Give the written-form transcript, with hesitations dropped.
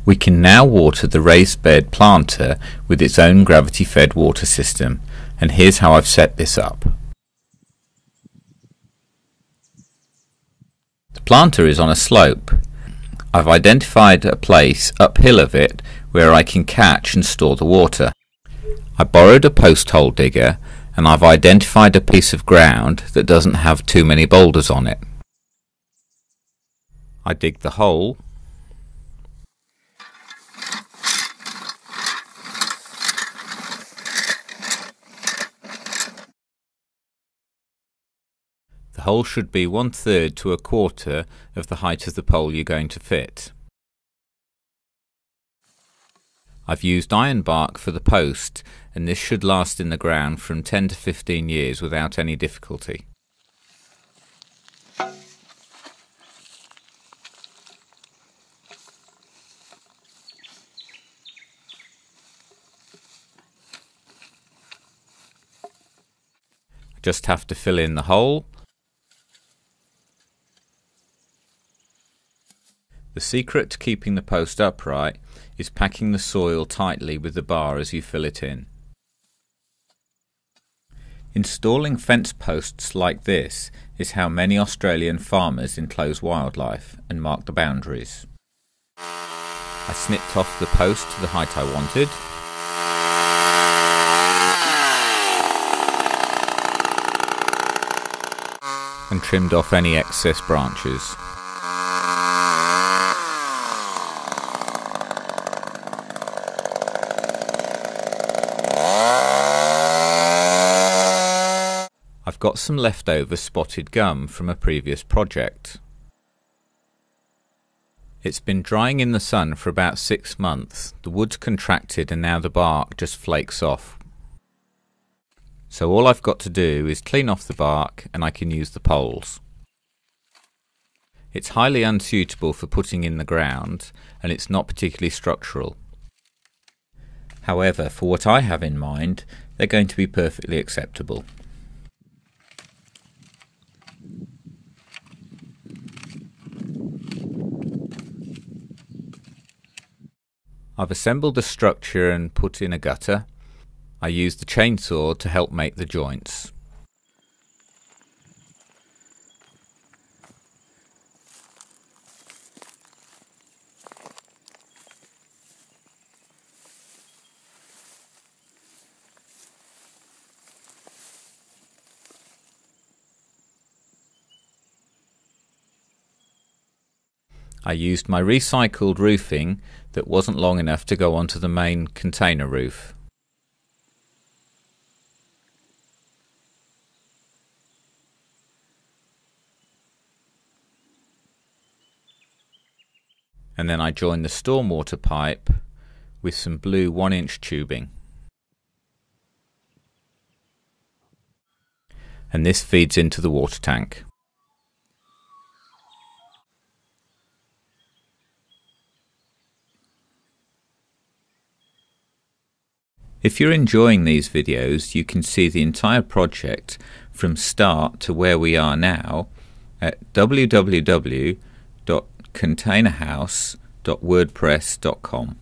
We can now water the raised bed planter with its own gravity-fed water system, and here's how I've set this up. The planter is on a slope. I've identified a place uphill of it where I can catch and store the water. I borrowed a post hole digger and I've identified a piece of ground that doesn't have too many boulders on it. I dig the hole, the hole should be 1/3 to 1/4 of the height of the pole you're going to fit. I've used iron bark for the post, and this should last in the ground from 10 to 15 years without any difficulty. I just have to fill in the hole. The secret to keeping the post upright is packing the soil tightly with the bar as you fill it in. Installing fence posts like this is how many Australian farmers enclose wildlife and mark the boundaries. I snipped off the post to the height I wanted. And trimmed off any excess branches. I've got some leftover spotted gum from a previous project. It's been drying in the sun for about 6 months. The wood's contracted and now the bark just flakes off. So all I've got to do is clean off the bark and I can use the poles. It's highly unsuitable for putting in the ground and it's not particularly structural. However, for what I have in mind, they're going to be perfectly acceptable. I've assembled the structure and put in a gutter. I used the chainsaw to help make the joints. I used my recycled roofing that wasn't long enough to go onto the main container roof. And then I joined the stormwater pipe with some blue 1-inch tubing. And this feeds into the water tank. If you're enjoying these videos, you can see the entire project from start to where we are now at www.containerhouse.wordpress.com.